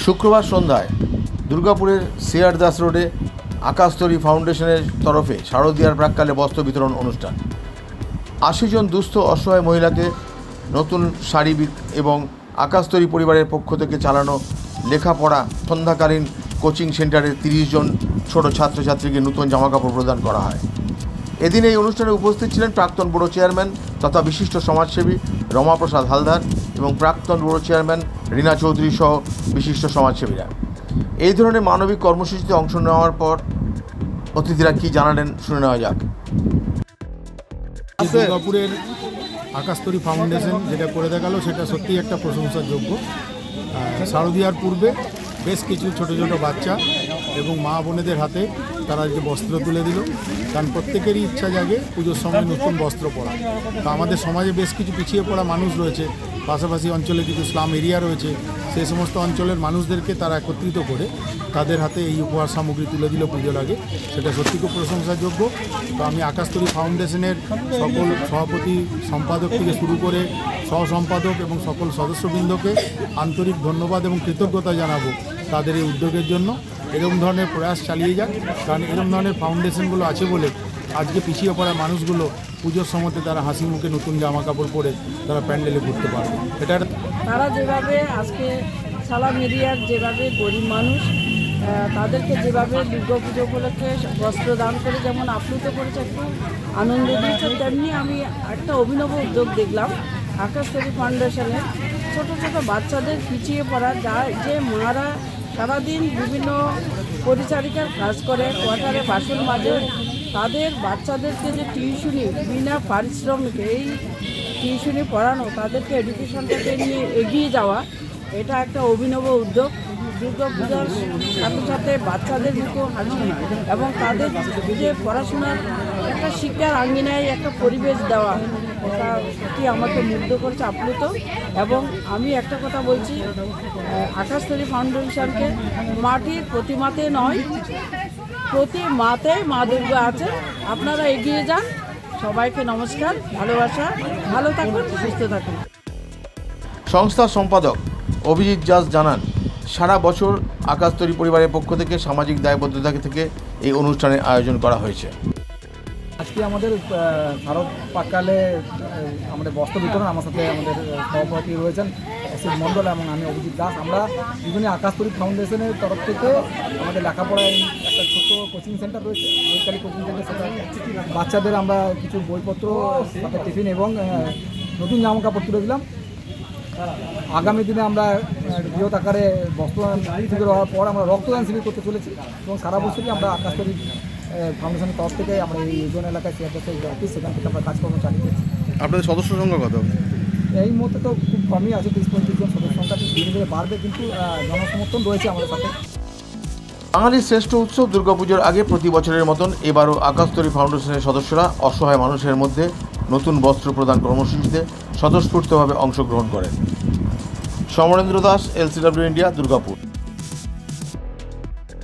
শুক্রবার সন্ধ্যায় দুর্গাপুরের সিআর দাস রোডে আকাশতরী ফাউন্ডেশনের তরফে শারদীয়ার প্রাক্কালে বস্ত্র বিতরণ অনুষ্ঠান। ৮০ জন দুস্থ অসহায় মহিলাকে নতুন শাড়ি এবং আকাশতরী পরিবারের পক্ষ থেকে চালানো লেখাপড়া সন্ধ্যাকালীন কোচিং সেন্টারের ৩০ জন ছোট ছাত্রছাত্রীকে নতুন জামাকাপড় প্রদান করা হয়। এদিন এই অনুষ্ঠানে উপস্থিত ছিলেন প্রাক্তন ব্যুরো চেয়ারম্যান তথা বিশিষ্ট সমাজসেবী রমাপ্রসাদ হালদার এবং প্রাক্তন ব্যুরো চেয়ারম্যান রীনা চৌধুরী সহ বিশিষ্ট সমাজসেবীরা। এই ধরনের মানবিক কর্মসূচিতে অংশ নেওয়ার পর অতিথিরা কী জানালেন শুনে নেওয়া যাক। দুর্গাপুরের আকাশতরী ফাউন্ডেশন যেটা করে দেখালো সেটা সত্যিই একটা প্রশংসার যোগ্য। শারদীয়ার পূর্বে বেশ কিছু ছোট ছোট বাচ্চা এবং মা বোনেদের হাতে তারা যে বস্ত্র তুলে দিল, কারণ প্রত্যেকেরই ইচ্ছা জাগে পুজোর সময় নতুন বস্ত্র পরা। তো আমাদের সমাজে বেশ কিছু পিছিয়ে পড়া মানুষ রয়েছে, পাশাপাশি অঞ্চলে কিছু স্লাম এরিয়া রয়েছে, সেই সমস্ত অঞ্চলের মানুষদেরকে তারা একত্রিত করে তাদের হাতে এই উপহার সামগ্রী তুলে দিল পুজোর আগে, সেটা সত্যি খুব প্রশংসাযোগ্য। তো আমি আকাশতরী ফাউন্ডেশনের সকল সভাপতি সম্পাদক থেকে শুরু করে সহ সম্পাদক এবং সকল সদস্যবৃন্দকে আন্তরিক ধন্যবাদ এবং কৃতজ্ঞতা জানাবো তাদের এই উদ্যোগের জন্য। এরকম ধরনের প্রয়াস চালিয়ে যাক, কারণ এরকম ধরনের ফাউন্ডেশনগুলো আছে বলে আজকে পিছিয়ে পড়া মানুষগুলো পুজোর সময়তে তারা হাসি মুখে নতুন জামা কাপড় পরে তারা প্যান্ডেলে ঘুরতে পারবে। এটা তারা যেভাবে আজকে সালাম এরিয়ার যেভাবে গরিব মানুষ তাদেরকে যেভাবে দুর্গা পুজো উপলক্ষে বস্ত্র দান করে যেমন আপ্লুত করেছে, একটু আনন্দ দিয়েছে, তেমনি আমি একটা অভিনব উদ্যোগ দেখলাম আকাশতরী ফাউন্ডেশনের ছোট ছোট বাচ্চাদের পিছিয়ে পড়া যে মারা সারাদিন বিভিন্ন পরিচারিকার কাজ করে, কোয়ার্টারে বাসন মাজে, তাদের বাচ্চাদেরকে যে টিউশনি বিনা পারিশ্রমিকে এই টিউশনি পড়ানো, তাদেরকে এডুকেশনটাকে নিয়ে এগিয়ে যাওয়া, এটা একটা অভিনব উদ্যোগ। দুর্গা পূজার সাথে সাথে বাচ্চাদের মুখে হাসি এবং তাদের যে পড়াশোনার একটা শিক্ষার আঙ্গিনায় একটা পরিবেশ দেওয়া, এটা সত্যি আমাকে মুগ্ধ করেছে, আপ্লুত। এবং আমি একটা কথা বলছি, আকাশতরী ফাউন্ডেশনকে মাটির প্রতিমাতে নয়, প্রতি মাতে মা দুর্গা আছে, আপনারা এগিয়ে যান। সবাইকে নমস্কার, ভালোবাসা, ভালো থাকুন, সুস্থ থাকুন। সংস্থার সম্পাদক অভিজিৎ দাস জানান, সারা বছর আকাশতরী পরিবারের পক্ষ থেকে সামাজিক দায়বদ্ধতা থেকে এই অনুষ্ঠানের আয়োজন করা হয়েছে। আজকে আমাদের শারদ প্রাক্কালে আমাদের বস্ত্র বিতরণ, আমার সাথে আমাদের সভাপতি রয়েছেন এসিড মণ্ডল এবং আমি অভিজিৎ দাস। আমরা দুজনে আকাশতরী ফাউন্ডেশনের তরফ থেকে আমাদের লেখাপড়ায় একটা ছোট্ট কোচিং সেন্টার রয়েছে, বৈকালী কোচিং সেন্টার, সেটা বাচ্চাদের আমরা কিছু বইপত্র সাথে টিফিন এবং নতুন জামা কাপড় তুলে দিলাম। আগামী দিনে আমরা বৃহৎ আকারে বস্ত্রদান শিবির হওয়ার পর আমরা রক্তদান শিবির করতে চলেছি এবং সারা বছরই আমরা আকাশতরী ফাউন্ডেশনের তরফ থেকে আমরা এই জন এলাকায় অফিস, সেখান থেকে আমরা কাজকর্ম চালিয়ে যাচ্ছি। আপনাদের সদস্য সংখ্যা কত? এই মুহূর্তে তো খুব কমই আছে, 30-35 জন সদস্য সংখ্যা ধীরে ধীরে বাড়বে, কিন্তু জনসমর্থন রয়েছে আমাদের সাথে। বাঙালির শ্রেষ্ঠ উৎসব দুর্গাপুজোর আগে প্রতি বছরের মতন এবারও আকাশতরী ফাউন্ডেশনের সদস্যরা অসহায় মানুষের মধ্যে নতুন বস্ত্র প্রদান কর্মসূচিতে স্বতঃস্ফূর্তভাবে অংশগ্রহণ করেন। Samarendra Das, LCW India, Durgapur.